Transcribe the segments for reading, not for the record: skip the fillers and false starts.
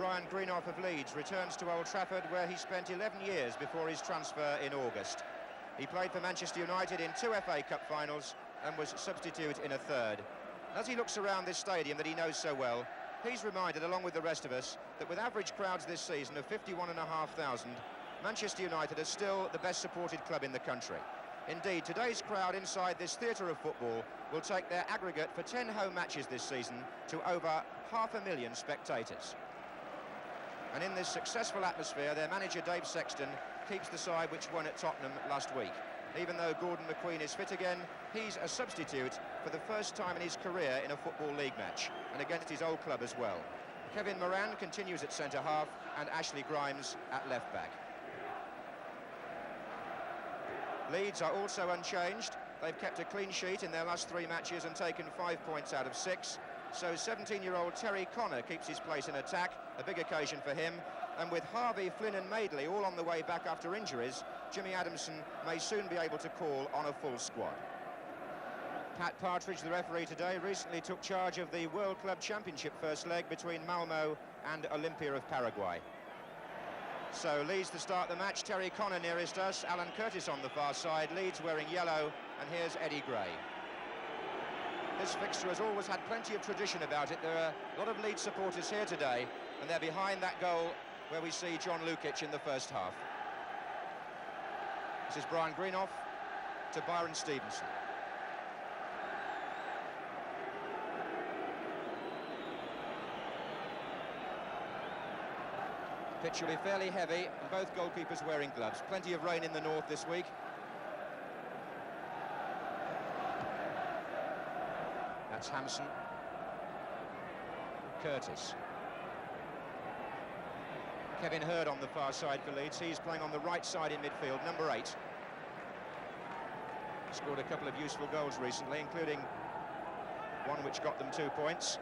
Brian Greenough of Leeds returns to Old Trafford, where he spent 11 years before his transfer in August. He played for Manchester United in 2 FA Cup finals and was substitute in a third. As he looks around this stadium that he knows so well, he's reminded, along with the rest of us, that with average crowds this season of 51,500, Manchester United are still the best supported club in the country. Indeed, today's crowd inside this theatre of football will take their aggregate for 10 home matches this season to over 500,000 spectators. And in this successful atmosphere, their manager Dave Sexton keeps the side which won at Tottenham last week. Even though Gordon McQueen is fit again, he's a substitute for the first time in his career in a Football League match, and against his old club as well. Kevin Moran continues at centre-half, and Ashley Grimes at left-back. Leeds are also unchanged. They've kept a clean sheet in their last 3 matches and taken 5 points out of 6. So 17-year-old Terry Connor keeps his place in attack, a big occasion for him. And with Harvey, Flynn and Madeley all on the way back after injuries, Jimmy Adamson may soon be able to call on a full squad. Pat Partridge, the referee today, recently took charge of the World Club Championship first leg between Malmo and Olympia of Paraguay. So Leeds to start the match. Terry Connor nearest us, Alan Curtis on the far side, Leeds wearing yellow, and here's Eddie Gray. This fixture has always had plenty of tradition about it. There are a lot of Leeds supporters here today, and they're behind that goal where we see John Lukic in the first half. This is Brian Greenough to Byron Stevenson. Pitch will be fairly heavy, and both goalkeepers wearing gloves. Plenty of rain in the north this week. That's Hampson. Curtis. Kevin Hurd on the far side for Leeds. He's playing on the right side in midfield, number 8. Scored a couple of useful goals recently, including one which got them 2 points.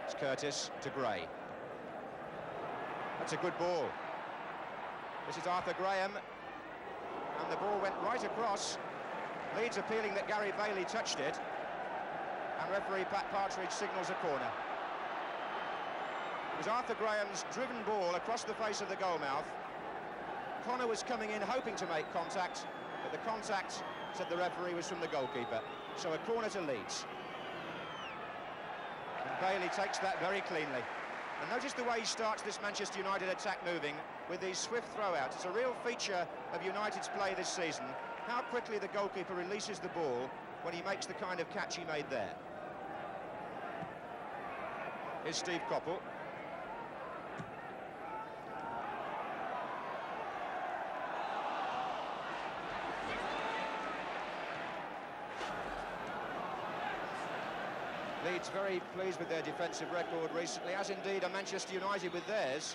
It's Curtis to Gray. That's a good ball. This is Arthur Graham, and the ball went right across. Leeds appealing that Gary Bailey touched it, and referee Pat Partridge signals a corner. It was Arthur Graham's driven ball across the face of the goalmouth. Connor was coming in hoping to make contact, but the contact, said the referee, was from the goalkeeper. So a corner to Leeds. And Bailey takes that very cleanly. And notice the way he starts this Manchester United attack moving with these swift throw-outs. It's a real feature of United's play this season, how quickly the goalkeeper releases the ball when he makes the kind of catch he made there. Here's Steve Coppell. Leeds very pleased with their defensive record recently, as indeed are Manchester United with theirs.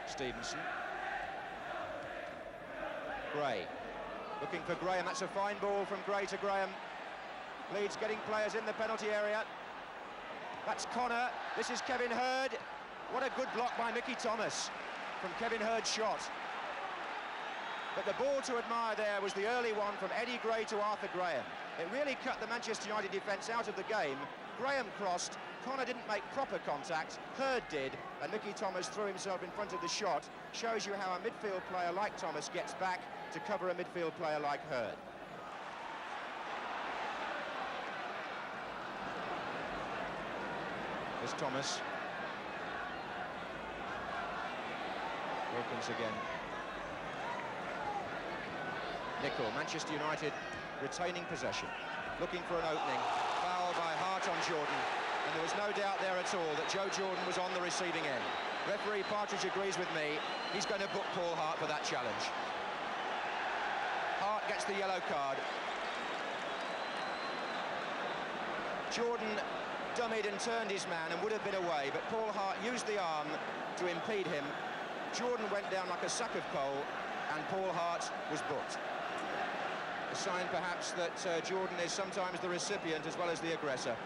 Stevenson. Gray. Looking for Graham. That's a fine ball from Gray to Graham. Leeds getting players in the penalty area. That's Connor. This is Kevin Hurd. What a good block by Mickey Thomas from Kevin Hurd's shot. But the ball to admire there was the early one from Eddie Gray to Arthur Graham. It really cut the Manchester United defence out of the game. Graham crossed, Connor didn't make proper contact, Hurd did, and Mickey Thomas threw himself in front of the shot. Shows you how a midfield player like Thomas gets back to cover a midfield player like Hurd. There's Thomas. Wilkins again. Nicol, Manchester United retaining possession, looking for an opening. Foul by Hart on Jordan, and there was no doubt there at all that Joe Jordan was on the receiving end. Referee Partridge agrees with me. He's going to book Paul Hart for that challenge. Hart gets the yellow card. Jordan dummied and turned his man and would have been away, but Paul Hart used the arm to impede him. Jordan went down like a sack of coal, and Paul Hart was booked. A sign perhaps that Jordan is sometimes the recipient as well as the aggressor.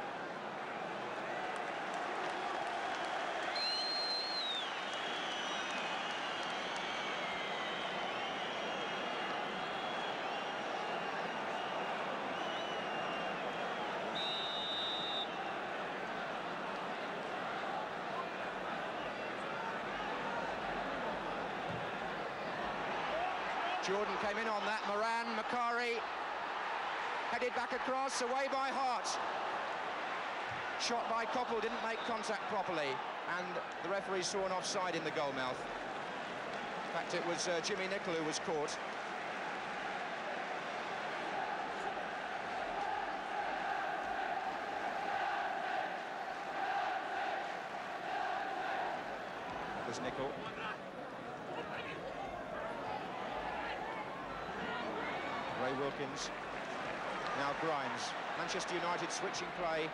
Jordan came in on that. Moran, Macari, headed back across, away by Hart. Shot by Koppel, didn't make contact properly, and the referee saw an offside in the goal mouth. In fact, it was Jimmy Nicholl who was caught. It was Nicholl. Ray Wilkins. Now Grimes. Manchester United switching play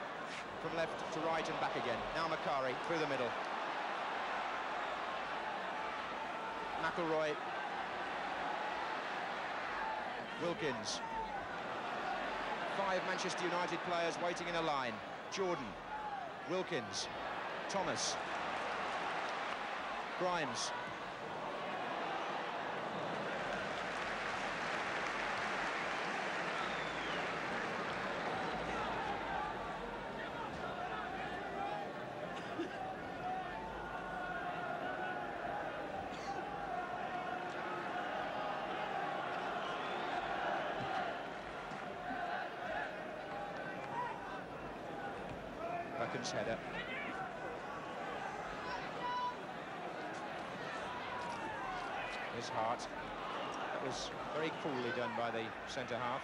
from left to right and back again. Now Macari through the middle. McElroy. Wilkins. 5 Manchester United players waiting in a line. Jordan. Wilkins. Thomas. Grimes. Buchan's header. His Hart. That was very coolly done by the centre-half.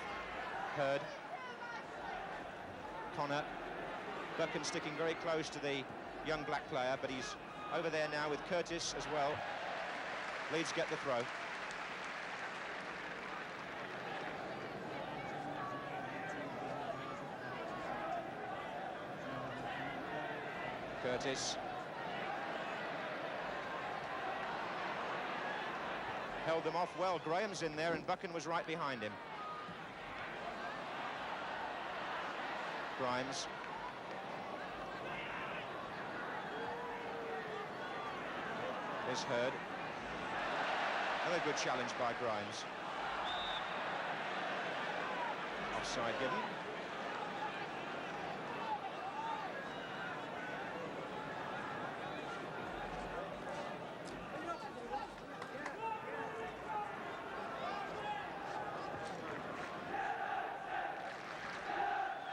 Hurd. Connor. Buchan sticking very close to the young black player, but he's over there now with Curtis as well. Leeds get the throw. Curtis. Held them off well. Graham's in there and Buchan was right behind him. Grimes. Here's Hurd. Another good challenge by Grimes. Offside given.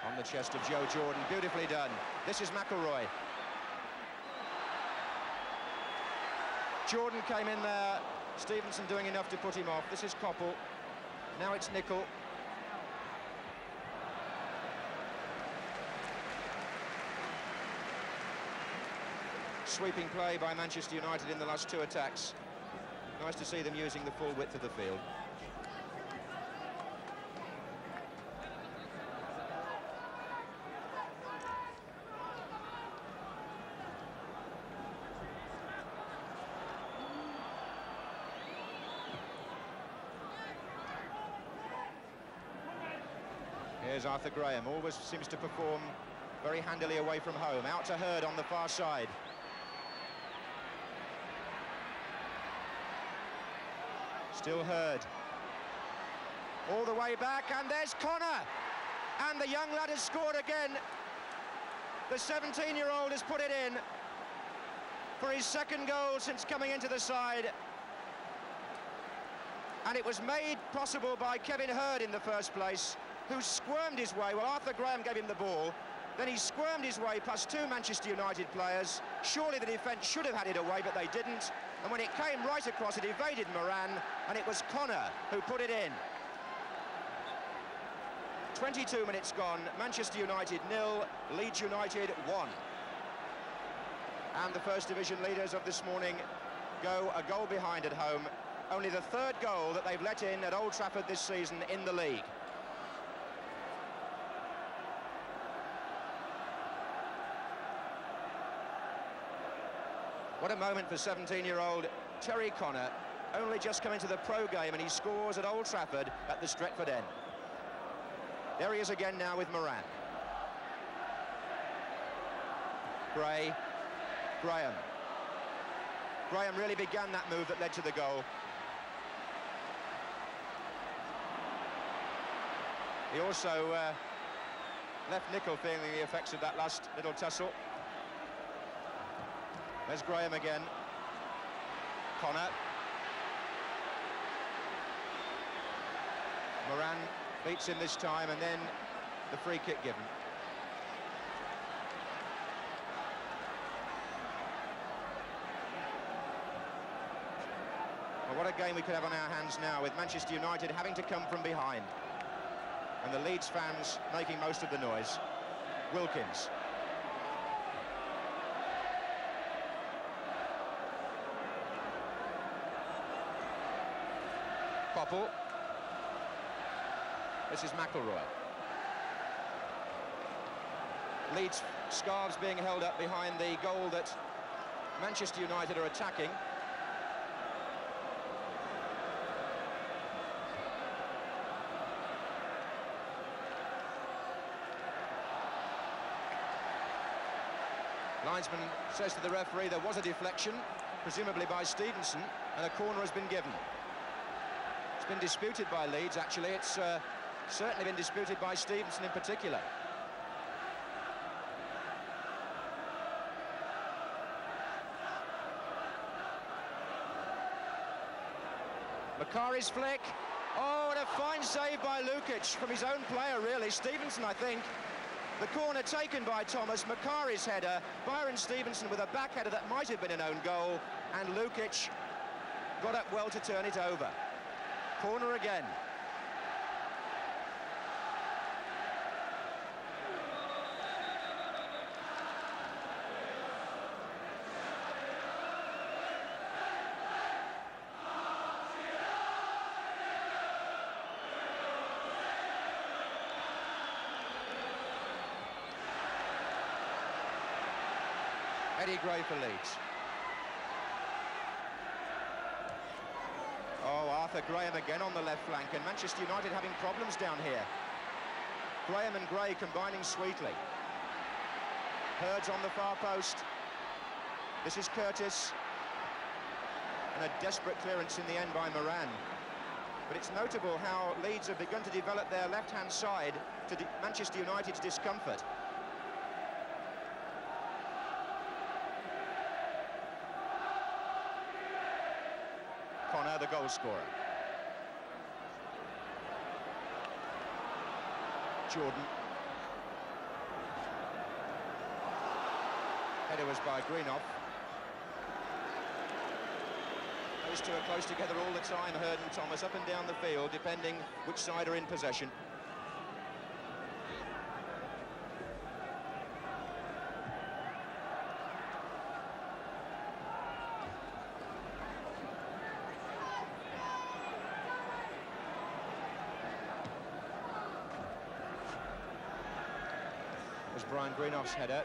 On the chest of Joe Jordan, beautifully done. This is McElroy. Jordan came in there, Stevenson doing enough to put him off. This is Koppel. Now it's Nicholl. Sweeping play by Manchester United in the last 2 attacks. Nice to see them using the full width of the field. Here's Arthur Graham, always seems to perform very handily away from home. Out to Hurd on the far side. Still Hurd. All the way back, and there's Connor. And the young lad has scored again. The 17-year-old has put it in for his 2nd goal since coming into the side. And it was made possible by Kevin Hurd in the first place, who squirmed his way. Well, Arthur Graham gave him the ball. Then he squirmed his way past 2 Manchester United players. Surely the defence should have had it away, but they didn't. And when it came right across, it evaded Moran, and it was Connor who put it in. 22 minutes gone, Manchester United 0, Leeds United 1. And the First Division leaders of this morning go a goal behind at home. Only the 3rd goal that they've let in at Old Trafford this season in the league. What a moment for 17-year-old Terry Connor, only just come into the pro game, and he scores at Old Trafford at the Stretford end. There he is again now with Moran. Graham. Graham really began that move that led to the goal. He also left Nicholl feeling the effects of that last little tussle. There's Graham again. Connor. Moran beats him this time, and then the free kick given. Well, what a game we could have on our hands now, with Manchester United having to come from behind. And the Leeds fans making most of the noise. Wilkins. Popple. This is McIlroy. Leeds scarves being held up behind the goal that Manchester United are attacking. Linesman says to the referee there was a deflection, presumably by Stevenson, and a corner has been given. It's been disputed by Leeds, actually. It's certainly been disputed by Stevenson in particular. Macari's flick. Oh, and a fine save by Lukic from his own player, really. Stevenson, I think. The corner taken by Thomas, Macari's header, Byron Stevenson with a back header that might have been an own goal, and Lukic got up well to turn it over. Corner again. Eddie Gray for Leeds. Oh, Arthur Graham again on the left flank, and Manchester United having problems down here. Graham and Gray combining sweetly. Hurds on the far post. This is Curtis. And a desperate clearance in the end by Moran. But it's notable how Leeds have begun to develop their left-hand side to Manchester United's discomfort. Connor, the goal scorer. Jordan. Header was by Greenoff. Those two are close together all the time, Hurd and Thomas, up and down the field, depending which side are in possession. Was Brian Greenoff's header.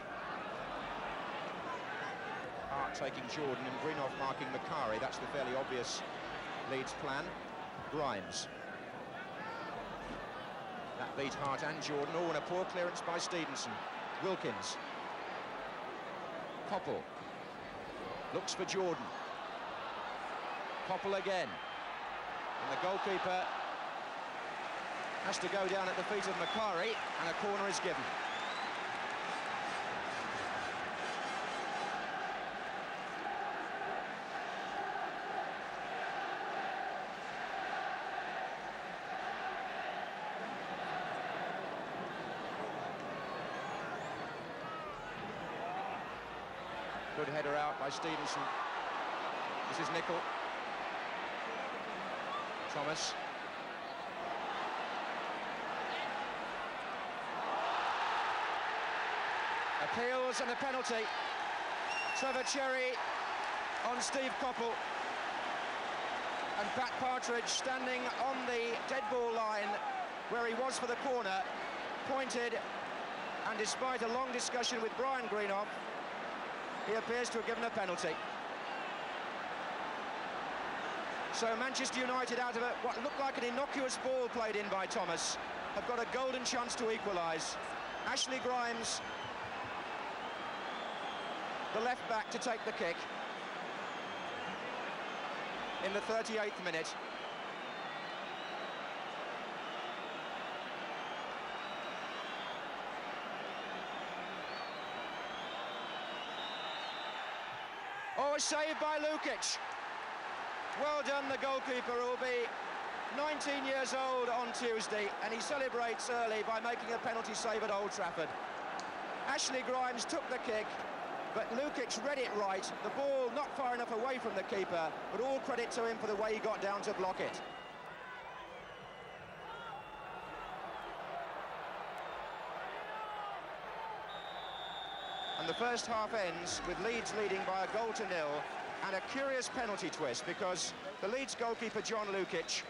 Hart taking Jordan and Greenoff marking Macari. That's the fairly obvious Leeds plan. Grimes. That beat Hart and Jordan. Oh, and a poor clearance by Stevenson. Wilkins. Popple. Looks for Jordan. Popple again. And the goalkeeper has to go down at the feet of Macari, and a corner is given. Good header out by Stevenson. This is Nicol. Thomas. Appeals and a penalty. Trevor Cherry on Steve Coppell. And Pat Partridge standing on the dead ball line where he was for the corner, pointed, and despite a long discussion with Brian Greenoff, he appears to have given a penalty. So Manchester United, out of what looked like an innocuous ball played in by Thomas, have got a golden chance to equalise. Ashley Grimes, the left back, to take the kick in the 38th minute. Oh, a save by Lukic. Well done, the goalkeeper, will be 19 years old on Tuesday, and he celebrates early by making a penalty save at Old Trafford. Ashley Grimes took the kick, but Lukic read it right. The ball not far enough away from the keeper, but all credit to him for the way he got down to block it. And the first half ends with Leeds leading by 1-0, and a curious penalty twist, because the Leeds goalkeeper John Lukic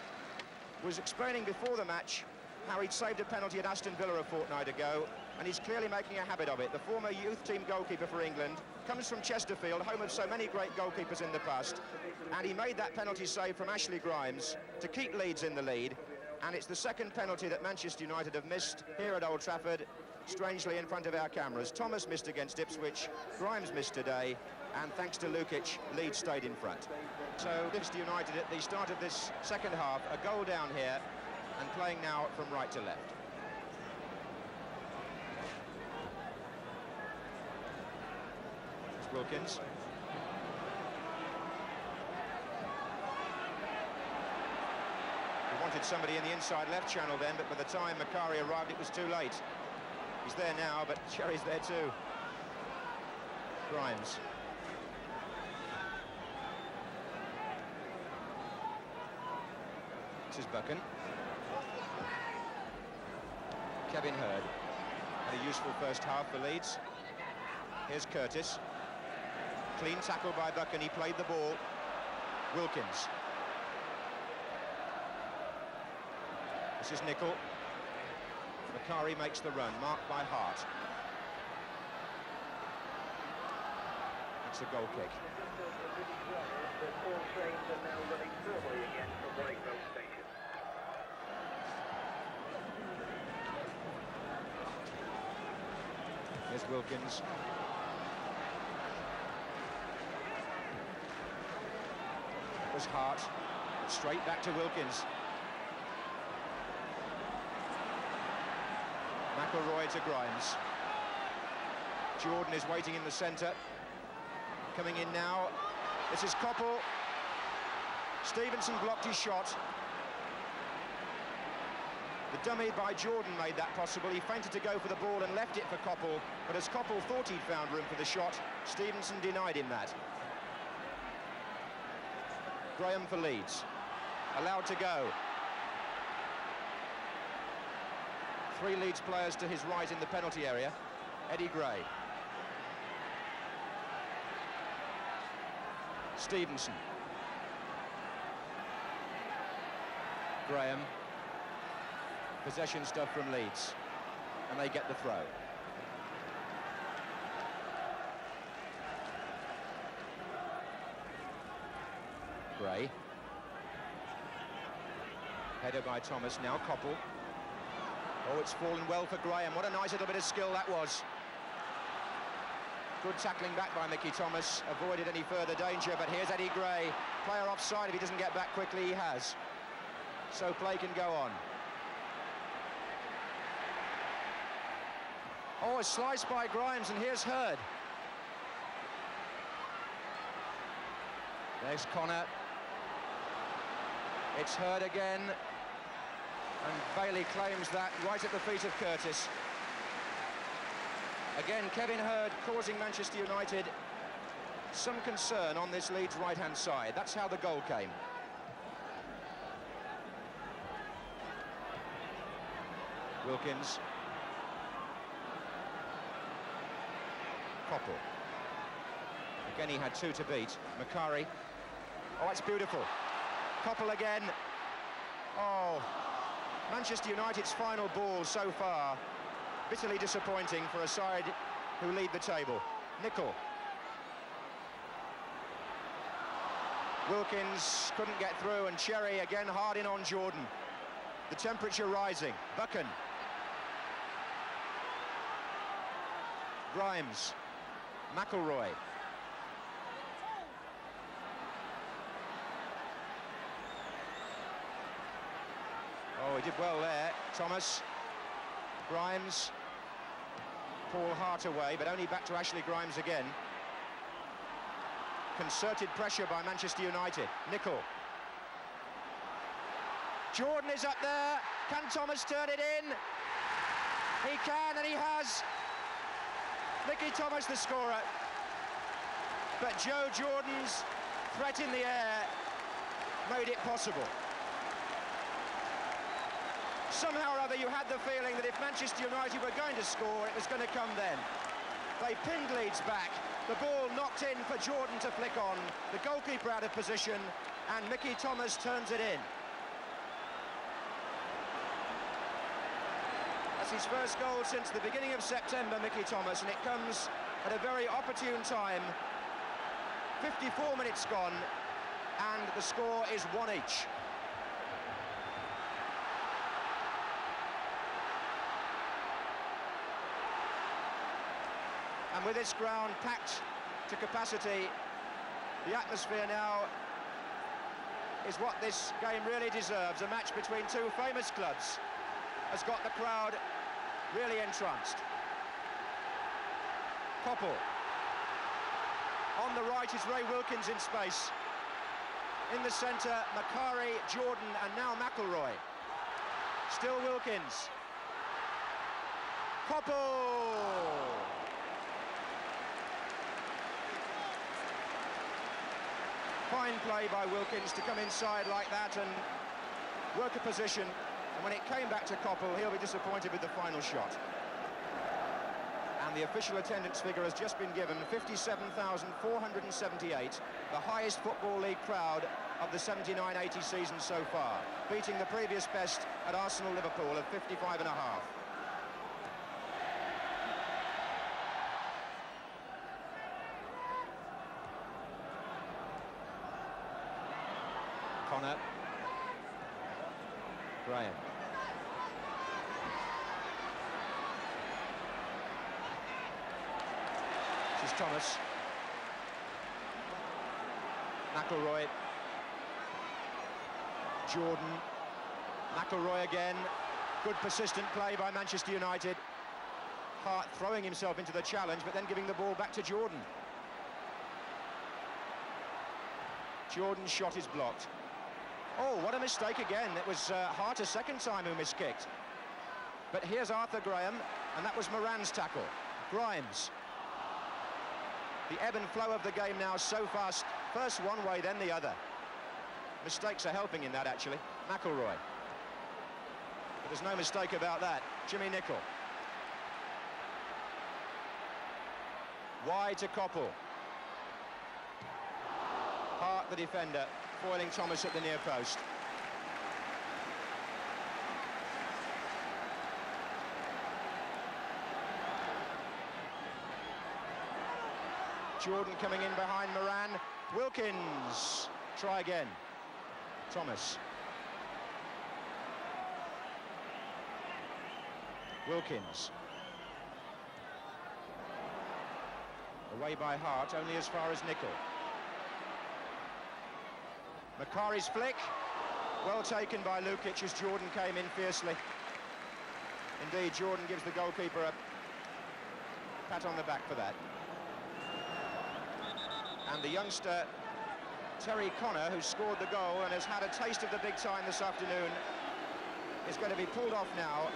was explaining before the match how he'd saved a penalty at Aston Villa a fortnight ago, and he's clearly making a habit of it. The former youth team goalkeeper for England comes from Chesterfield, home of so many great goalkeepers in the past, and he made that penalty save from Ashley Grimes to keep Leeds in the lead, and it's the second penalty that Manchester United have missed here at Old Trafford, strangely in front of our cameras. Thomas missed against Ipswich, Grimes missed today, and thanks to Lukic, Leeds stayed in front. So Manchester United at the start of this second half, a goal down here, and playing now from right to left. It's Wilkins. He wanted somebody in the inside left channel then, but by the time Macari arrived, it was too late. He's there now, but Cherry's there too. Grimes. This is Buchan. Kevin Hurd had a useful first half for Leeds. Here's Curtis. Clean tackle by Buchan, he played the ball. Wilkins. This is Nicol. Macari makes the run, marked by Hart. That's a goal kick. Here's Wilkins. It was Hart. Straight back to Wilkins. McElroy to Grimes. Jordan is waiting in the centre. Coming in now. This is Koppel. Stevenson blocked his shot. The dummy by Jordan made that possible. He feinted to go for the ball and left it for Koppel, but as Koppel thought he'd found room for the shot, Stevenson denied him that. Graham for Leeds. Allowed to go. 3 Leeds players to his right in the penalty area. Eddie Gray. Stevenson. Graham. Possession stuff from Leeds. And they get the throw. Gray. Header by Thomas, now Koppel. Oh, it's fallen well for Graham. What a nice little bit of skill that was. Good tackling back by Mickey Thomas. Avoided any further danger, but here's Eddie Gray. Player offside. If he doesn't get back quickly, he has. So play can go on. Oh, a slice by Grimes, and here's Hurd. There's Connor. It's Hurd again. And Bailey claims that right at the feet of Curtis. Again, Kevin Hurd causing Manchester United some concern on this Leeds right-hand side. That's how the goal came. Wilkins. Koppel. Again, he had 2 to beat. Macari. Oh, it's beautiful. Koppel again. Oh, Manchester United's final ball so far. Bitterly disappointing for a side who lead the table. Nicol. Wilkins couldn't get through, and Cherry again hard in on Jordan. The temperature rising. Buchan. Grimes. McElroy. Oh, he did well there. Thomas. Grimes. Paul Hart away, but only back to Ashley Grimes again. Concerted pressure by Manchester United. Nicol. Jordan is up there. Can Thomas turn it in? He can, and he has. Mickey Thomas, the scorer. But Joe Jordan's threat in the air made it possible. Somehow or other you had the feeling that if Manchester United were going to score, it was going to come then. They pinned Leeds back. The ball knocked in for Jordan to flick on. The goalkeeper out of position, and Mickey Thomas turns it in. That's his first goal since the beginning of September, Mickey Thomas, and it comes at a very opportune time. 54 minutes gone, and the score is 1 each. And with this ground packed to capacity, the atmosphere now is what this game really deserves. A match between two famous clubs has got the crowd really entranced. Koppel. On the right is Ray Wilkins in space. In the centre, Macari, Jordan, and now McElroy. Still Wilkins. Koppel! Fine play by Wilkins to come inside like that and work a position. And when it came back to Koppel, he'll be disappointed with the final shot. And the official attendance figure has just been given, 57,478, the highest Football League crowd of the 79-80 season so far, beating the previous best at Arsenal-Liverpool of 55.5. Connor. Graham. This is Thomas. McElroy. Jordan. McElroy again. Good persistent play by Manchester United. Hart throwing himself into the challenge, but then giving the ball back to Jordan. Jordan's shot is blocked. Oh, what a mistake again. It was Hart a second time who miskicked. But here's Arthur Graham, and that was Moran's tackle. Grimes. The ebb and flow of the game now so fast. First one way, then the other. Mistakes are helping in that, actually. McElroy. But there's no mistake about that. Jimmy Nicholl. Wide to Koppel. Hart, the defender, foiling Thomas at the near post. Jordan coming in behind Moran. Wilkins. Try again. Thomas. Wilkins. Away by Hart, only as far as Nicholl. Macari's flick, well taken by Lukic as Jordan came in fiercely. Indeed, Jordan gives the goalkeeper a pat on the back for that. And the youngster, Terry Connor, who scored the goal and has had a taste of the big time this afternoon, is going to be pulled off now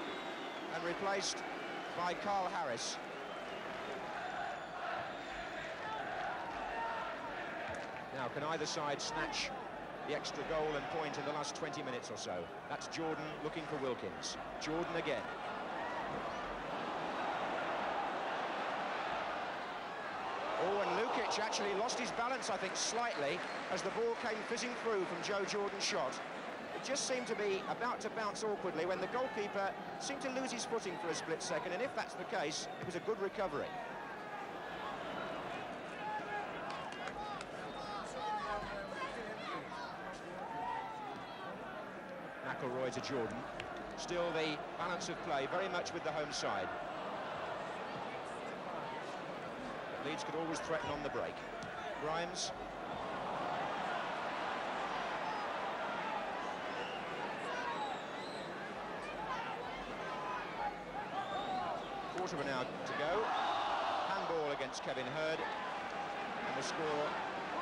and replaced by Carl Harris. Now, can either side snatch the extra goal and point in the last 20 minutes or so? That's Jordan looking for Wilkins. Jordan again. Oh, and Lukic actually lost his balance, I think, slightly as the ball came fizzing through from Joe Jordan's shot. It just seemed to be about to bounce awkwardly when the goalkeeper seemed to lose his footing for a split second, and if that's the case, it was a good recovery. McElroy to Jordan. Still the balance of play very much with the home side. But Leeds could always threaten on the break. Grimes. Quarter of an hour to go. Handball against Kevin Hurd. And the score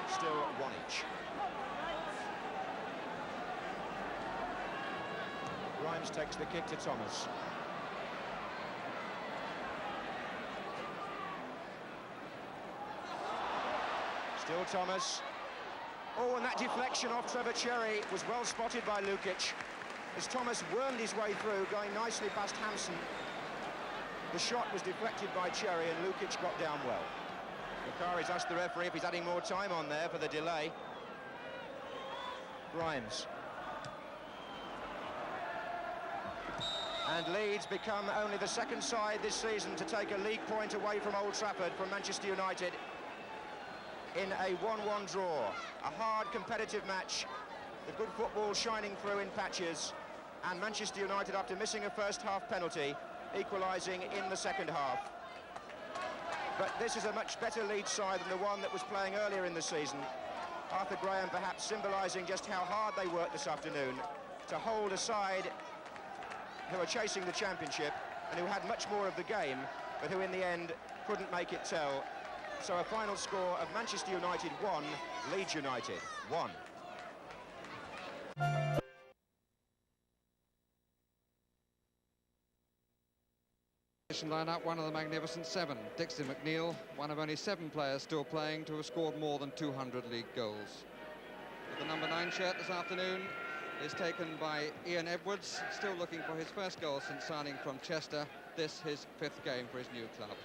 still 1 each. Grimes takes the kick to Thomas. Still Thomas. Oh, and that deflection off Trevor Cherry was well spotted by Lukic, as Thomas wormed his way through, going nicely past Hampson. The shot was deflected by Cherry, and Lukic got down well. Macari's asked the referee if he's adding more time on there for the delay. Grimes. And Leeds become only the second side this season to take a league point away from Old Trafford from Manchester United in a 1-1 draw. A hard, competitive match. The good football shining through in patches. And Manchester United, after missing a first-half penalty, equalising in the second half. But this is a much better Leeds side than the one that was playing earlier in the season. Arthur Graham perhaps symbolising just how hard they worked this afternoon to hold a side who are chasing the championship and who had much more of the game, but who in the end couldn't make it tell. So a final score of Manchester United 1, Leeds United 1. Line up, one of the magnificent seven. Dixon McNeil, one of only 7 players still playing to have scored more than 200 league goals. But the number 9 shirt this afternoon is taken by Ian Edwards, still looking for his first goal since signing from Chester. This his 5th game for his new club.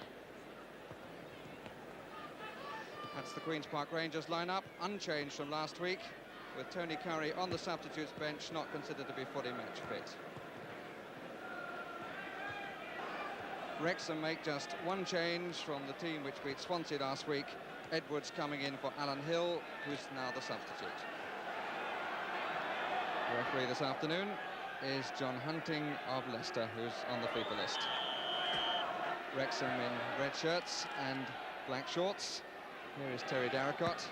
That's the Queen's Park Rangers lineup, unchanged from last week, with Tony Curry on the substitutes bench, not considered to be fully match fit. Wrexham make just 1 change from the team which beat Swansea last week. Edwards coming in for Alan Hill, who's now the substitute. The referee this afternoon is John Hunting of Leicester, who's on the FIFA list. Wrexham in red shirts and black shorts. Here is Terry Darracott.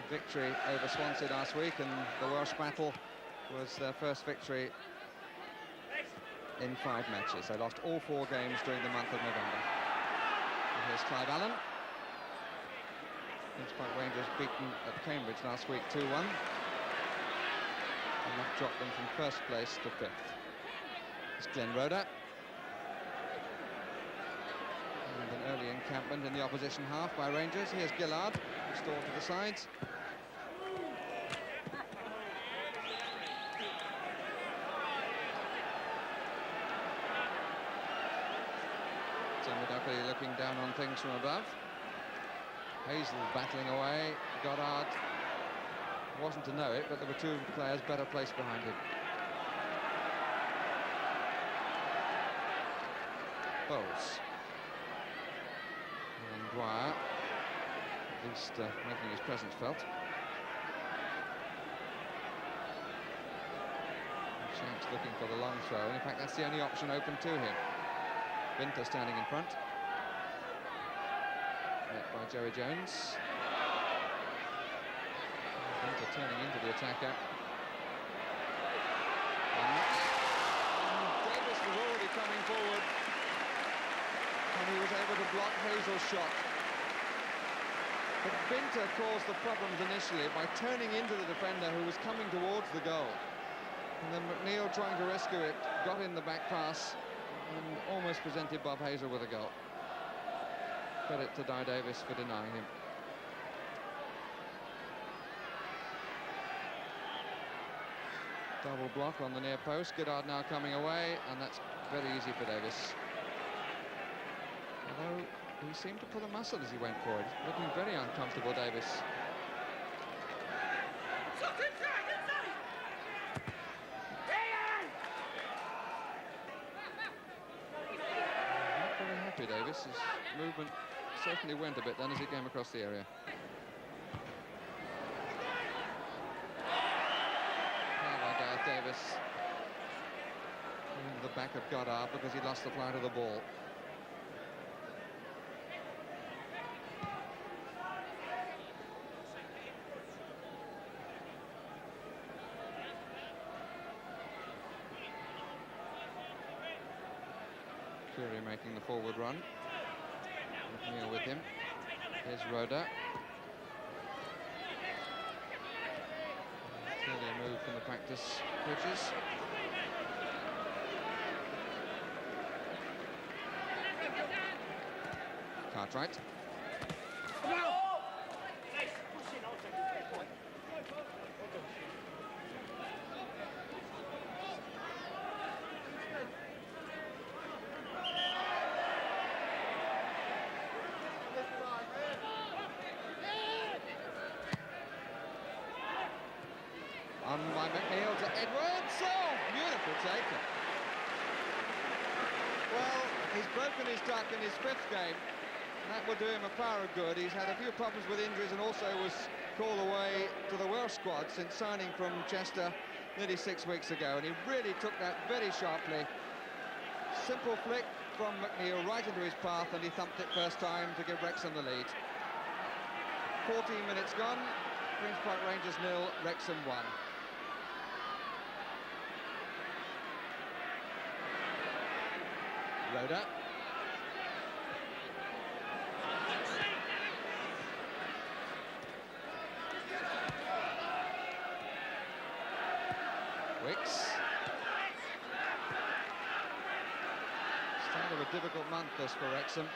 Victory over Swansea last week, and the Welsh battle was their first victory in 5 matches. They lost all 4 games during the month of November. And here's Clive Allen. Queen's Park Rangers beaten at Cambridge last week 2-1. And that dropped them from 1st place to 5th. It's Glenn Roeder. And an early encampment in the opposition half by Rangers. Here's Gillard, restored to the sides. Duffy looking down on things from above. Hazel battling away. Goddard wasn't to know it, but there were 2 players better placed behind him. Bowles. And Dwyer, at least making his presence felt. Shanks looking for the long throw, and in fact that's the only option open to him. Winter standing in front. Met by Joey Jones. Winter turning into the attacker. And Davis was already coming forward, and he was able to block Hazel's shot. But Winter caused the problems initially by turning into the defender who was coming towards the goal. And then McNeil, trying to rescue it, got in the back pass and almost presented Bob Hazel with a goal. Credit to Di Davis for denying him. Double block on the near post. Goddard now coming away, and that's very easy for Davis. Although he seemed to pull a muscle as he went forward. Looking very uncomfortable, Davis. Davis, his movement certainly went a bit then as he came across the area. By Gareth Davis into the back of Goddard because he lost the flight of the ball. Fury making the forward run. McNeil with him. Here's Roeder. Clearly a move from the practice pitches. Cartwright. On by McNeil to Edwards. Oh, beautiful taken. Well, he's broken his duck in his 5th game. That will do him a power of good. He's had a few problems with injuries and also was called away to the Welsh squad since signing from Chester nearly 6 weeks ago, and he really took that very sharply. Simple flick from McNeil right into his path, and he thumped it first time to give Wrexham the lead. 14 minutes gone. Queen's Park Rangers 0, Wrexham 1. Rhoda. Wicks. Start of a difficult month this for Wrexham.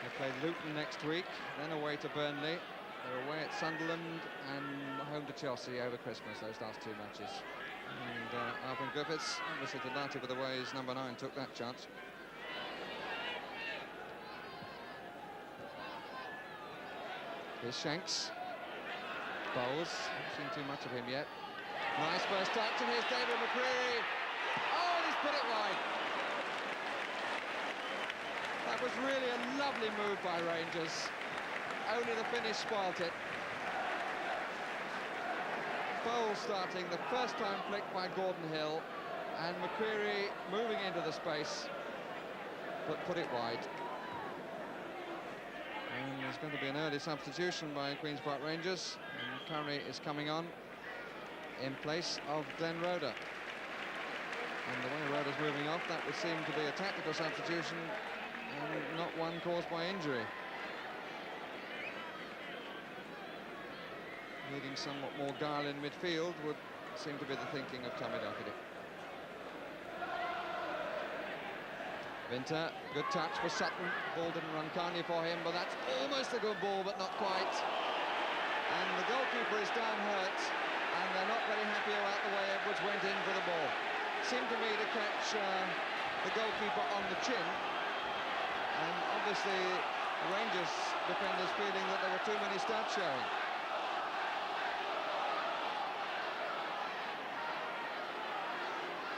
They play Luton next week, then away to Burnley. They're away at Sunderland and home to Chelsea over Christmas, those last 2 matches. And Alvin Griffiths obviously delighted with the way his number 9 took that chance. Here's Shanks. Bowles, haven't seen too much of him yet. Nice first touch, and here's David McCreary. Oh, and he's put it wide. That was really a lovely move by Rangers. Only the finish spoilt it. Bowles starting the first time flick by Gordon Hill, and McCreary moving into the space, but put it wide. And there's going to be an early substitution by Queen's Park Rangers, and Curry is coming on in place of Glenn Rhoda. And the way Rhoda's moving off, that would seem to be a tactical substitution and not one caused by injury. Needing somewhat more guile in midfield would seem to be the thinking of Tommy Docherty. Winter, good touch for Sutton. Ball didn't run kindly for him, but that's almost a good ball, but not quite. And the goalkeeper is down hurt, and they're not very happy about the way Edwards went in for the ball. Seemed to me to catch the goalkeeper on the chin, and obviously the Rangers defenders feeling that there were too many stats showing.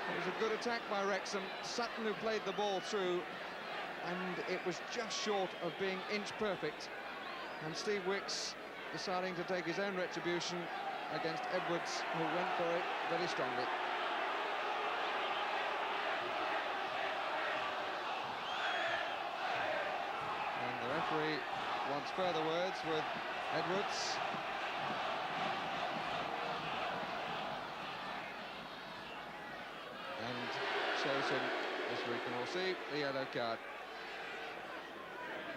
It was a good attack by Wrexham. Sutton, who played the ball through, and it was just short of being inch perfect. And Steve Wicks deciding to take his own retribution against Edwards, who went for it very strongly. And the referee wants further words with Edwards. And shows him, as we can all see, the yellow card.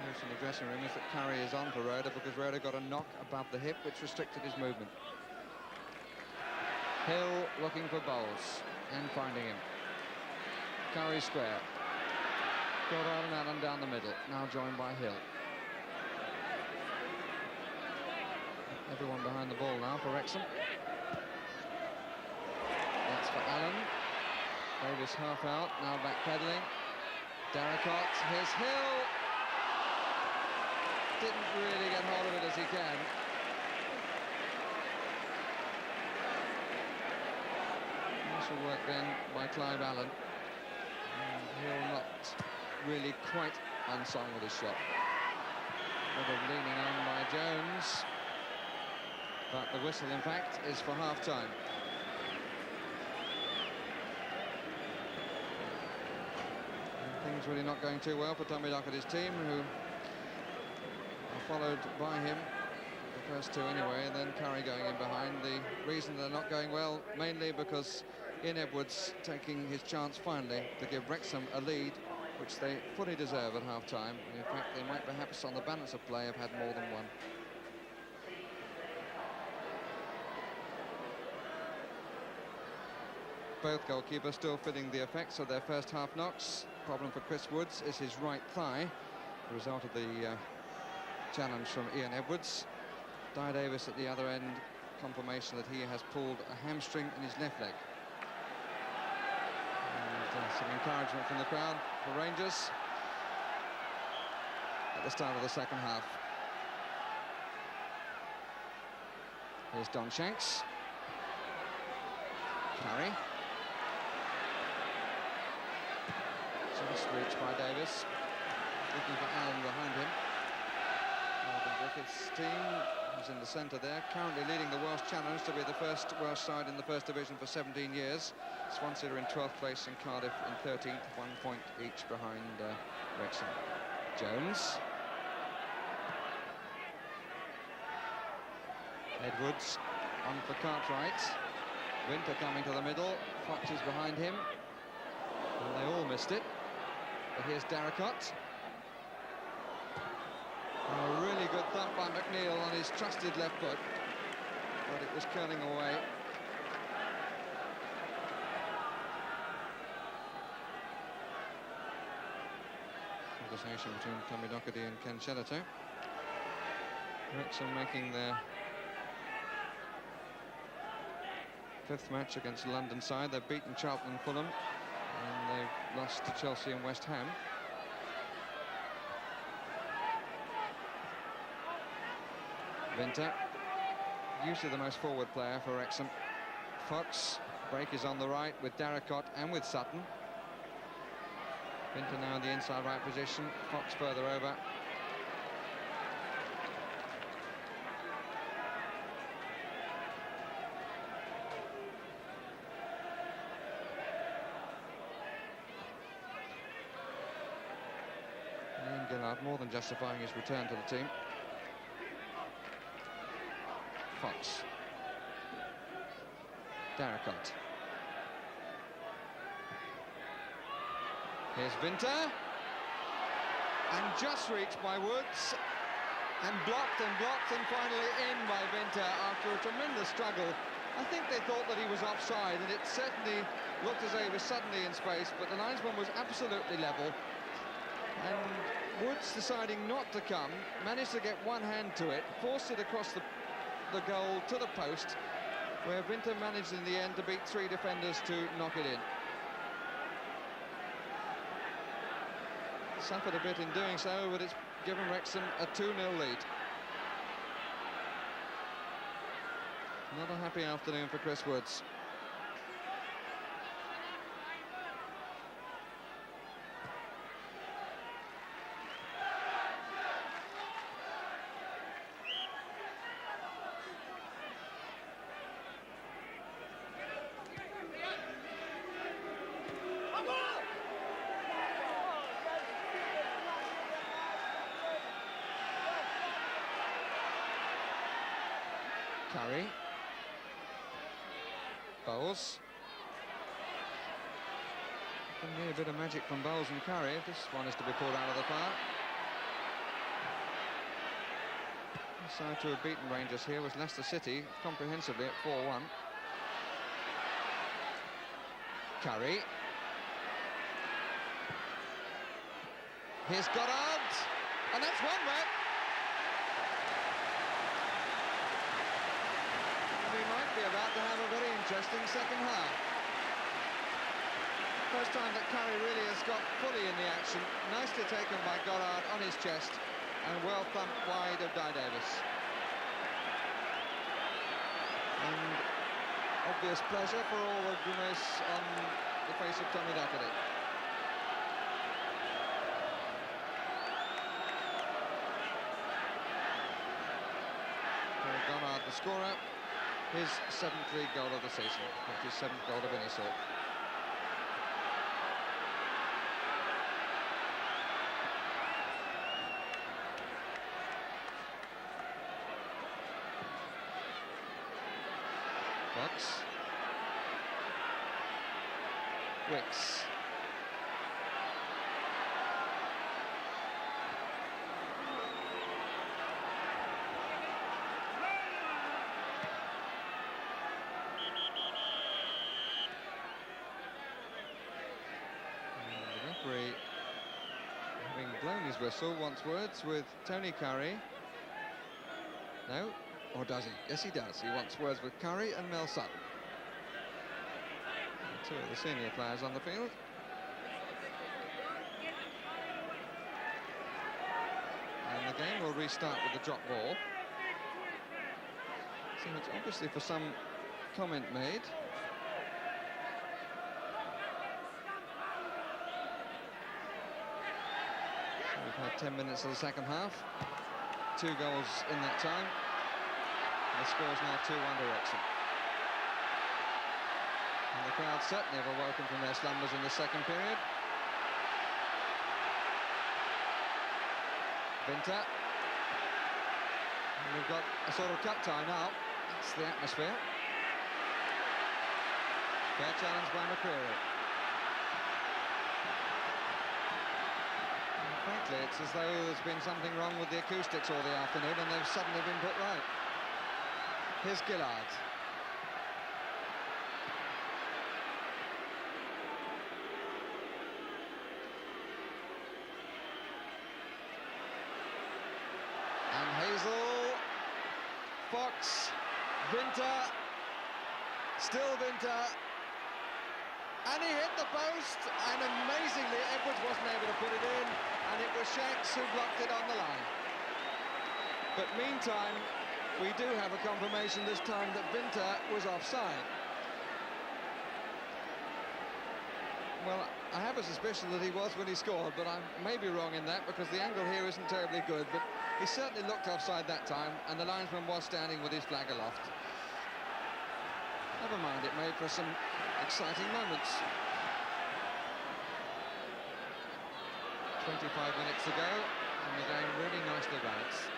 News from the dressing room is that Curry is on for Rhoda because Rhoda got a knock above the hip which restricted his movement. Hill looking for Bowles and finding him. Curry square. Goddard and Allen down the middle, now joined by Hill. Everyone behind the ball now for Wrexham. That's for Allen. Davis half out, now backpedaling. Darracott, here's Hill. Didn't really get hold of it as he can. Initial work then by Clive Allen. And Hill not really quite unsung with his shot. Bit of leaning on by Jones. But the whistle, in fact, is for half-time. Things really not going too well for Tommy Docherty's team, who are followed by him, the first two anyway, and then Curry going in behind. The reason they're not going well, mainly because Ian Edwards taking his chance finally to give Wrexham a lead, which they fully deserve at half-time. In fact, they might perhaps, on the balance of play, have had more than one. Both goalkeepers still feeling the effects of their first half knocks. Problem for Chris Woods is his right thigh, the result of the challenge from Ian Edwards. Dye Davis at the other end, confirmation that he has pulled a hamstring in his left leg. And some encouragement from the crowd for Rangers at the start of the second half. Here's Don Shanks. Curry. Just reached by Davis. Looking for Allen behind him. Morgan Griffith's team is in the centre there, currently leading the Welsh Challenge to be the first Welsh side in the First Division for 17 years. Swansea are in 12th place and Cardiff in 13th, 1 point each behind Wrexham. Jones. Edwards on for Cartwright. Winter coming to the middle. Fox is behind him. And they all missed it. But here's Darracott. A really good thump by McNeil on his trusted left foot. But it was curling away. Conversation between Tommy Docherty and Ken Shedderton. Wrexham making their 5th match against the London side. They've beaten Charlton and Fulham, and they've lost to Chelsea and West Ham. Winter, usually the most forward player for Wrexham. Fox, break is on the right with Darracott and with Sutton. Winter now in the inside right position, Fox further over. Ian Gillard more than justifying his return to the team. Fox. Darracott. Here's Winter. And just reached by Woods. And blocked and finally in by Winter after a tremendous struggle. I think they thought that he was offside, and it certainly looked as though he was suddenly in space, but the linesman was absolutely level. And Woods, deciding not to come, managed to get one hand to it, forced it across the goal to the post, where Winter managed in the end to beat 3 defenders to knock it in. Suffered a bit in doing so, but it's given Wrexham a 2-0 lead. Not a happy afternoon for Chris Woods. Curry. Bowles. Can be a bit of magic from Bowles and Curry if this one is to be pulled out of the park. The side to have beaten Rangers here was Leicester City, comprehensively at 4-1. Curry. Here's Goddard, and that's one back. We might be about to have a very interesting second half. First time that Curry really has got fully in the action. Nicely taken by Goddard on his chest, and well thumped wide of Dye Davis. And obvious pleasure for all the grimace on the face of Tommy Docherty. Goddard, the scorer, his 7th league goal of the season, his 7th goal of any sort. Fox. Wicks. Having blown his whistle, wants words with Tony Curry. No? Or does he? Yes, he does. He wants words with Curry and Mel Sutton. Two of the senior players on the field. And the game will restart with a drop ball. So it's obviously for some comment made. So we've had 10 minutes of the second half. 2 goals in that time. And the score's now 2-1 to Wrexham. And the crowd certainly have awoken from their slumbers in the second period. Vinter. And we've got a sort of cup tie now. That's the atmosphere. Fair challenge by McCreary. And frankly, it's as though there's been something wrong with the acoustics all the afternoon and they've suddenly been put right. Here's Gillard. Hazel, Fox, Vinter, still Vinter, and he hit the post, and amazingly Edwards wasn't able to put it in, and it was Shanks who blocked it on the line. But meantime, we do have a confirmation this time that Vinter was offside. Well, I have a suspicion that he was when he scored, but I may be wrong in that because the angle here isn't terribly good, but he certainly looked offside that time, and the linesman was standing with his flag aloft. Never mind, it made for some exciting moments. 25 minutes to go, and the game really nicely balanced.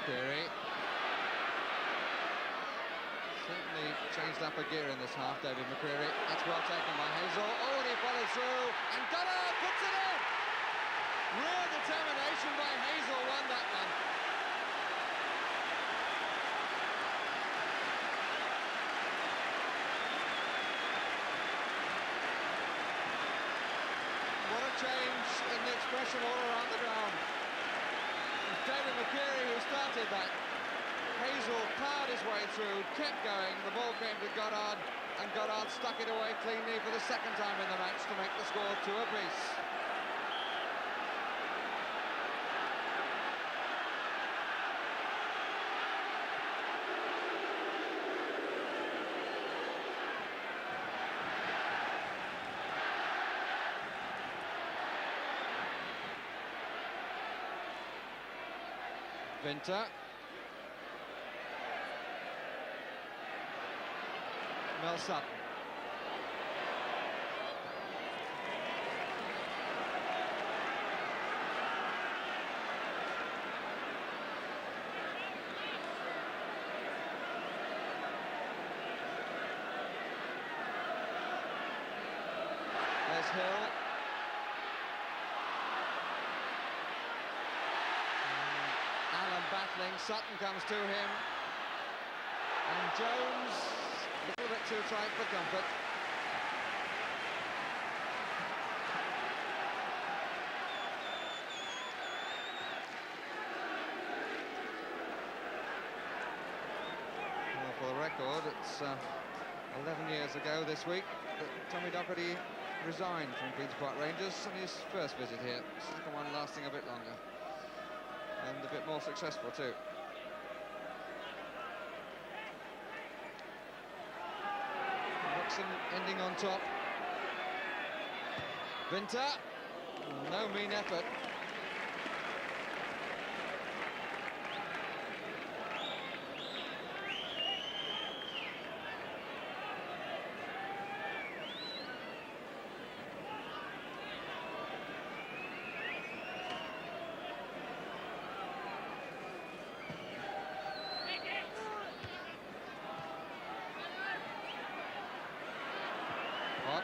McCreary certainly changed up a gear in this half, David McCreary. That's well taken by Hazel. Oh, and he follows through, and Goddard puts it in! Real determination by Hazel won that one. What a change in the expression all around the ground. David McCreary who started that. Hazel powered his way through, kept going, the ball came to Goddard, and Goddard stuck it away cleanly for the second time in the match to make the score 2 apiece. Vinter. Mel Sutton. There's Hill. Allen battling, Sutton comes to him, and Jones a little bit too tight for comfort. Well, for the record, it's 11 years ago this week that Tommy Docherty resigned from Queen's Park Rangers on his first visit here. Second one lasting a bit longer. And a bit more successful too. Wrexham ending on top. Vinter, no mean effort.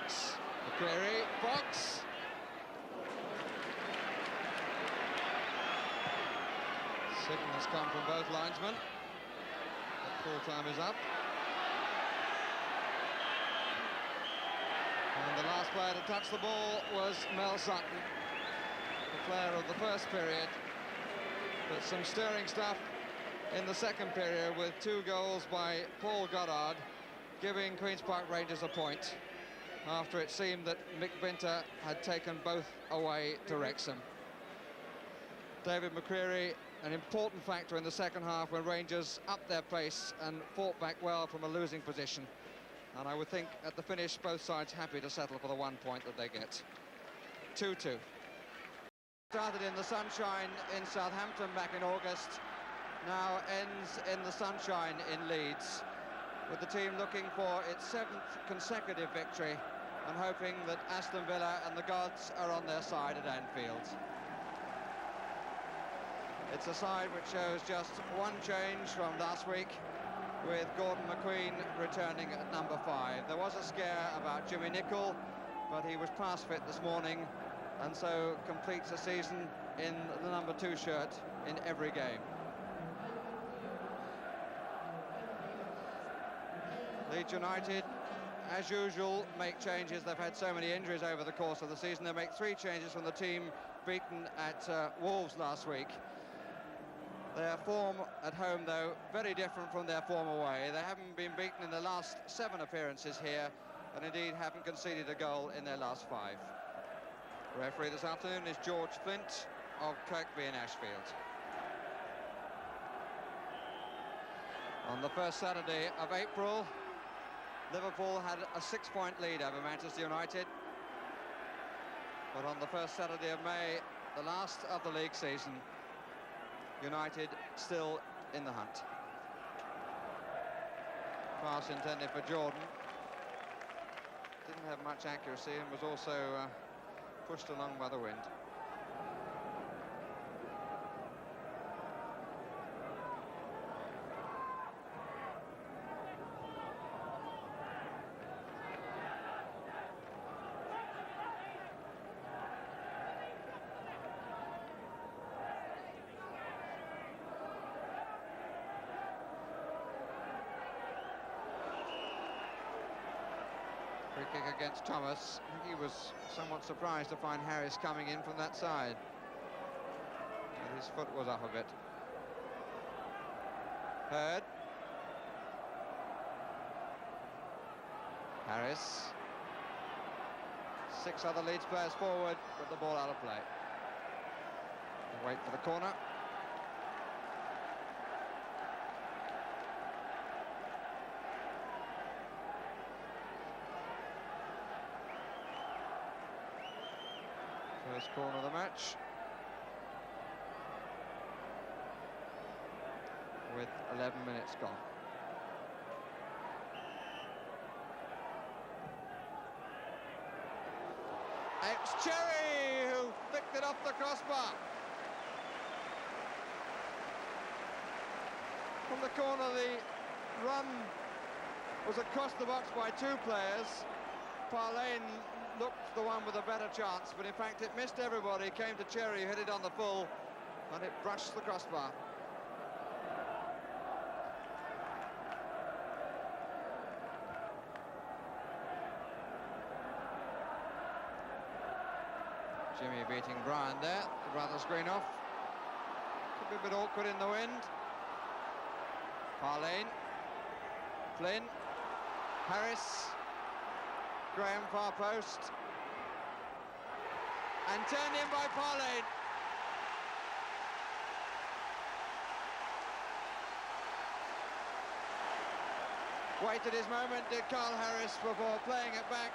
Fox. McCreary, Fox. Signals come from both linesmen. The full time is up. And the last player to touch the ball was Mel Sutton, the player of the first period. But some stirring stuff in the second period with 2 goals by Paul Goddard, giving Queen's Park Rangers a point after it seemed that Mick Vinter had taken both away to Wrexham. David McCreary, an important factor in the second half when Rangers upped their pace and fought back well from a losing position. And I would think at the finish, both sides happy to settle for the 1 point that they get. 2-2. Started in the sunshine in Southampton back in August, now ends in the sunshine in Leeds, with the team looking for its 7th consecutive victory and hoping that Aston Villa and the gods are on their side at Anfield. It's a side which shows just 1 change from last week, with Gordon McQueen returning at number 5. There was a scare about Jimmy Nicholl, but he was past fit this morning, and so completes the season in the number 2 shirt in every game. Leeds United, as usual, make changes. They've had so many injuries over the course of the season. They make 3 changes from the team beaten at Wolves last week. Their form at home, though, very different from their form away. They haven't been beaten in the last 7 appearances here, and indeed haven't conceded a goal in their last 5. Referee this afternoon is George Flint of Kirkby in Ashfield. On the first Saturday of April, Liverpool had a 6-point lead over Manchester United. But on the first Saturday of May, the last of the league season, United still in the hunt. Pass intended for Jordan. Didn't have much accuracy and was also pushed along by the wind. Free kick against Thomas. I think he was somewhat surprised to find Harris coming in from that side. And his foot was up a bit. Hurd. Harris. 6 other Leeds players forward, but the ball out of play. They wait for the corner. First corner of the match, with 11 minutes gone. It's Cherry who flicked it off the crossbar. From the corner, the run was across the box by 2 players. Parlane looked the one with a better chance, but in fact it missed everybody. Came to Cherry, hit it on the full, and it brushed the crossbar. Jimmy beating Brian there, the brother screen off. Could be a bit awkward in the wind. Parlane, Flynn, Harris, Graham far post, and turned in by Parlane. Waited his moment, did Carl Harris, before playing it back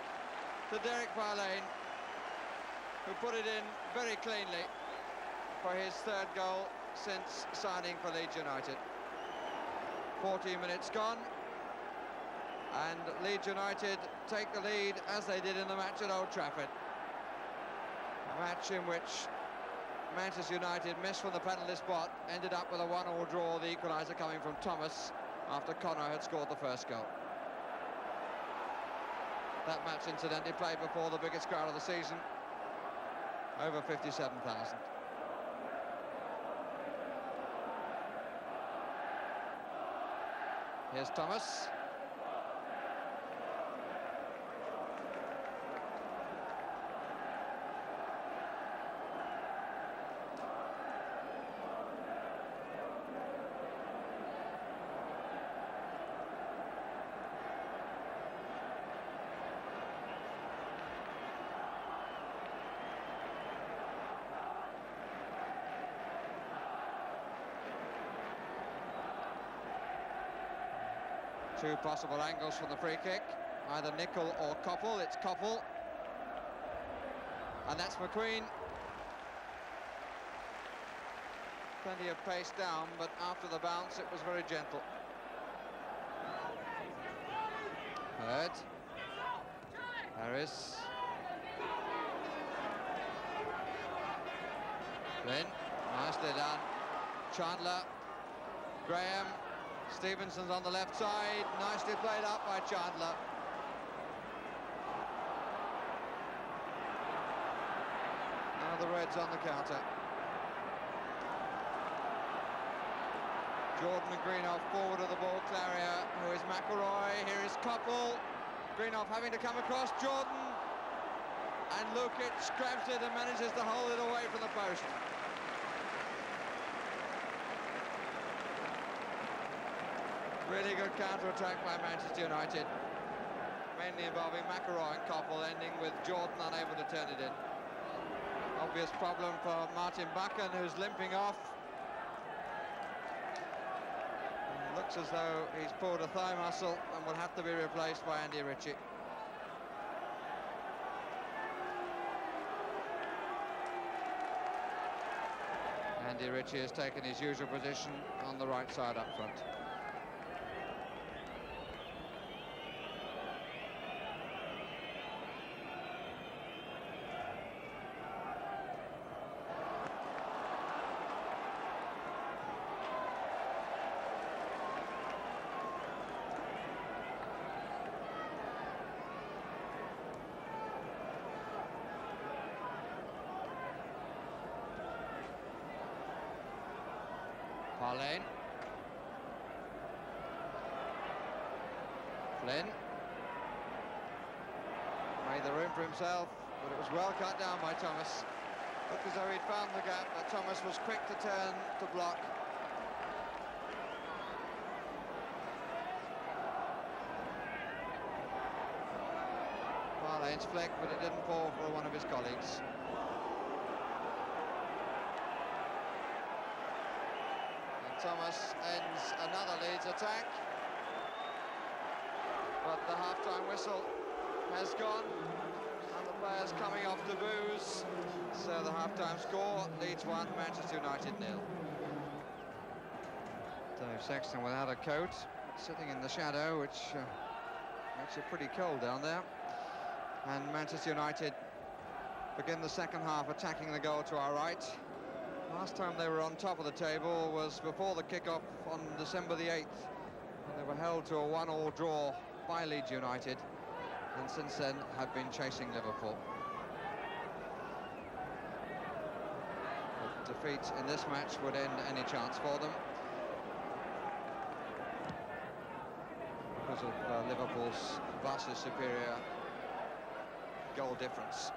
to Derek Parlane, who put it in very cleanly for his 3rd goal since signing for Leeds United. 14 minutes gone, and Leeds United take the lead as they did in the match at Old Trafford. A match in which Manchester United missed from the penalty spot, ended up with a 1-1 draw, the equaliser coming from Thomas after Connor had scored the first goal. That match incidentally played before the biggest crowd of the season, over 57,000. Here's Thomas. Two possible angles for the free kick, either Nicol or Koppel. It's Koppel, and that's McQueen. Plenty of pace down, but after the bounce it was very gentle. Hurd, Harris, Flynn, nicely done. Chandler, Graham. Stevenson's on the left side, nicely played up by Chandler. Now the Reds on the counter. Jordan and Greenough forward of the ball carrier, who is McElroy. Here is Koppel. Greenough having to come across Jordan. And Lukic grabs it and manages to hold it away from the post. Really good counter-attack by Manchester United, mainly involving McElroy and Koppel, ending with Jordan unable to turn it in. Obvious problem for Martin Buchan, who's limping off. And looks as though he's pulled a thigh muscle and will have to be replaced by Andy Ritchie. Andy Ritchie has taken his usual position on the right side up front. Lane. Flynn made the room for himself, but it was well cut down by Thomas. Looked as though he'd found the gap, but Thomas was quick to turn to block. Lane's flick, but it didn't fall for one of his colleagues. Thomas ends another Leeds attack, but the half-time whistle has gone and the players coming off to booze. So the half-time score, Leeds 1, Manchester United 0. Dave Sexton without a coat, sitting in the shadow, which makes it pretty cold down there. And Manchester United begin the second half attacking the goal to our right. Last time they were on top of the table was before the kick-off on December the 8th. And they were held to a 1-1 draw by Leeds United, and since then have been chasing Liverpool. But defeat in this match would end any chance for them, because of Liverpool's vastly superior goal difference.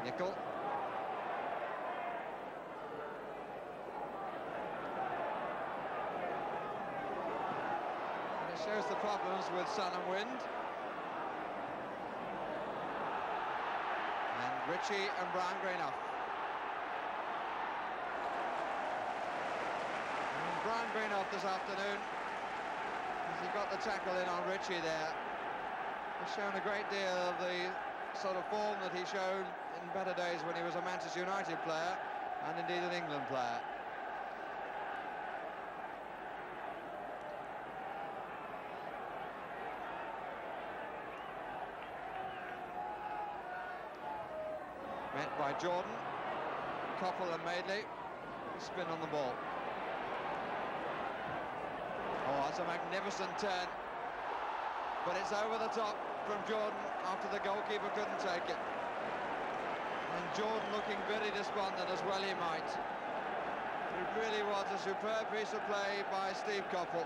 Nicol. And it shows the problems with sun and wind. And Ritchie and Brian Greenough. And Brian Greenough this afternoon, as he got the tackle in on Ritchie there, has shown a great deal of the sort of form that he showed in better days when he was a Manchester United player and indeed an England player. by Jordan. Koppel and Madeley spin on the ball. Oh, that's a magnificent turn, but it's over the top from Jordan after the goalkeeper couldn't take it. And Jordan looking very despondent, as well he might. It really was a superb piece of play by Steve Koppel,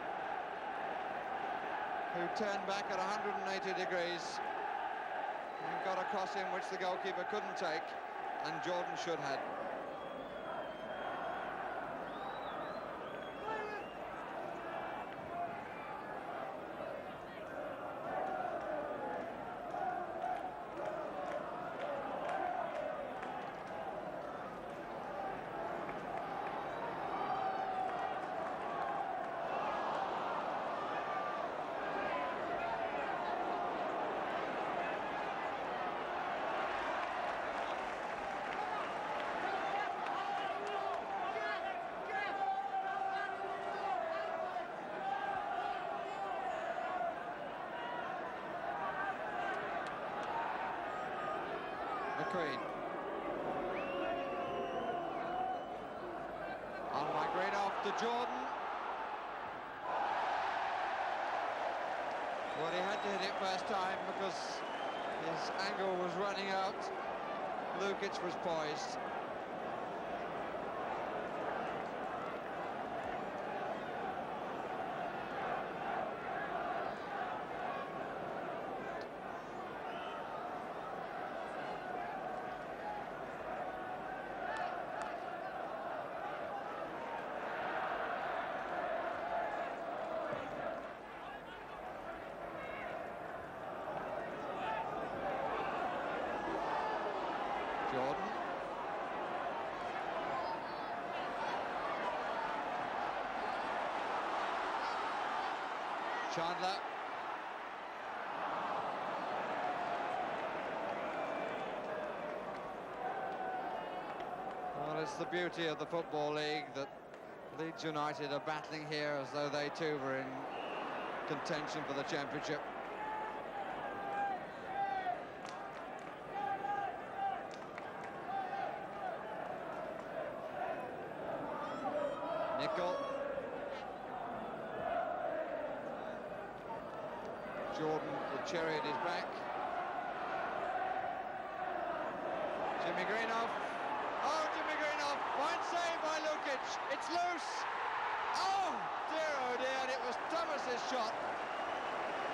who turned back at 180 degrees and got a cross in which the goalkeeper couldn't take, and Jordan should have. McQueen. On my green off to Jordan. Well, he had to hit it first time because his angle was running out. Lukic was poised. Jordan. Chandler. Well, it's the beauty of the Football League that Leeds United are battling here as though they too were in contention for the championship. Nickel. Jordan with Cherry at his back. Jimmy Greenough. Oh, Jimmy Greenough. Fine save by Lukic. It's loose. Oh dear, and it was Thomas's shot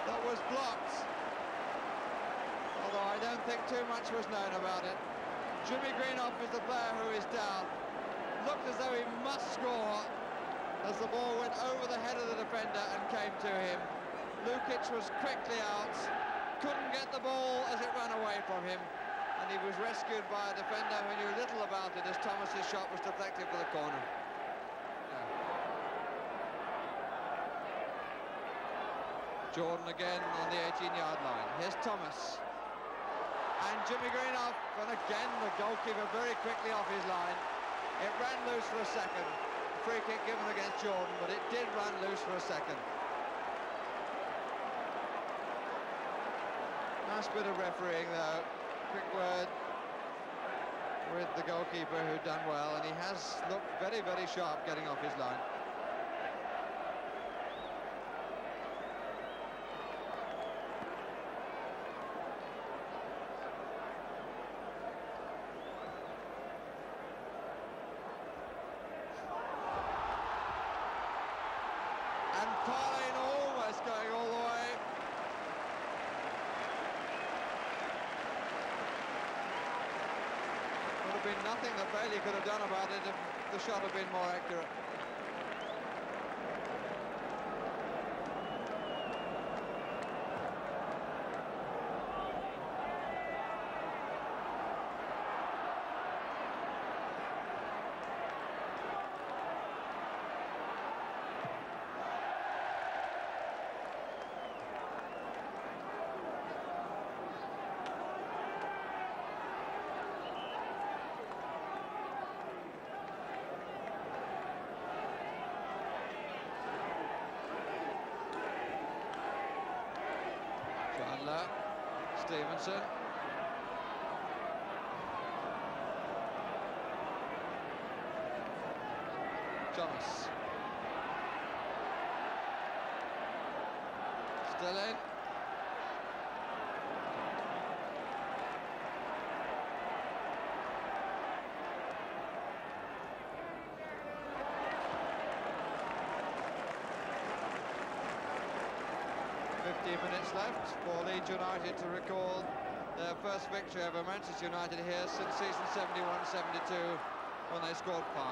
that was blocked. Although I don't think too much was known about it. Jimmy Greenough is the player who is down. Looked as though he must score as the ball went over the head of the defender and came to him. Lukic was quickly out, couldn't get the ball as it ran away from him, and he was rescued by a defender who knew little about it as Thomas's shot was deflected for the corner. Jordan again on the 18-yard line. Here's Thomas. And Jimmy Greenough, and again the goalkeeper very quickly off his line. It ran loose for a second. Free kick given against Jordan, but it did run loose for a second. Nice bit of refereeing though. Quick word with the goalkeeper who'd done well, and he has looked very, very sharp getting off his line. And Parlin almost going all the way. Would have been nothing that Bailey could have done about it if the shot had been more accurate. Stevenson. Still in. Minutes left for Leeds United to recall their first victory over Manchester United here since season 71-72 when they scored 5.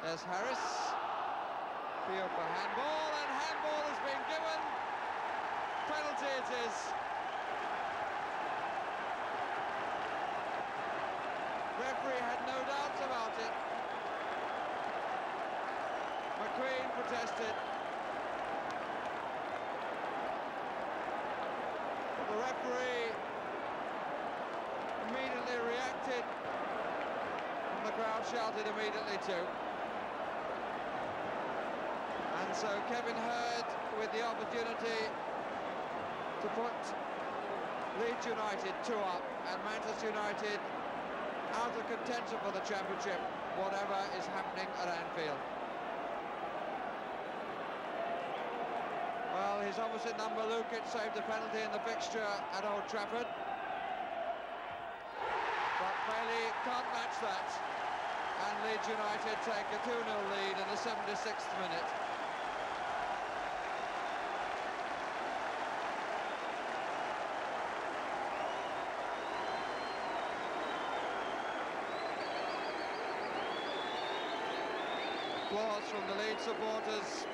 There's Harris, field for handball, and handball has been given. Penalty it is. Referee had no doubts about it. McQueen protested. The referee immediately reacted, and the crowd shouted immediately too. And so Kevin Hurd with the opportunity to put Leeds United 2 up and Manchester United out of contention for the championship, whatever is happening at Anfield. Well, his opposite number, Lukic, saved a penalty in the fixture at Old Trafford. But Bailey can't match that. And Leeds United take a 2-0 lead in the 76th minute. Applause from the Leeds supporters.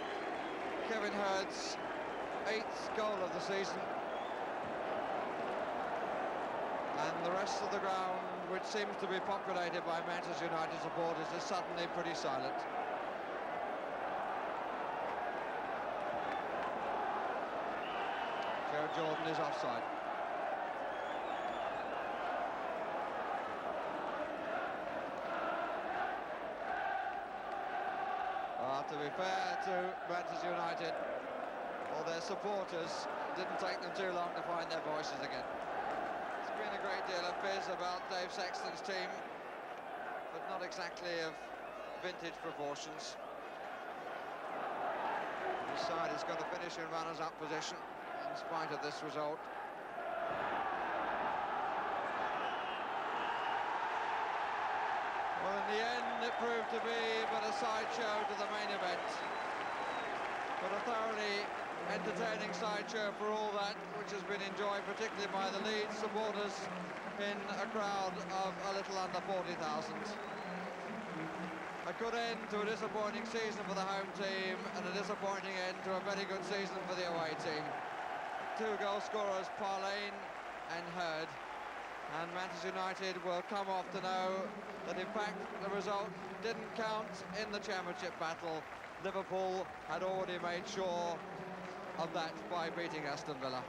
Kevin Hurd's 8th goal of the season, and the rest of the ground, which seems to be populated by Manchester United supporters, is suddenly pretty silent. Joe Jordan is offside. To be fair to Manchester United, or their supporters, it didn't take them too long to find their voices again. There's been a great deal of fizz about Dave Sexton's team, but not exactly of vintage proportions. His side is going to finish in runners-up position in spite of this result. Well, in the end, it proved to be but a sideshow to the main event. But a thoroughly entertaining sideshow for all that, which has been enjoyed particularly by the Leeds supporters in a crowd of a little under 40,000. A good end to a disappointing season for the home team and a disappointing end to a very good season for the away team. 2 goal scorers, Parlane and Hurd. And Manchester United will come off to know that in fact the result didn't count in the championship battle. Liverpool had already made sure of that by beating Aston Villa.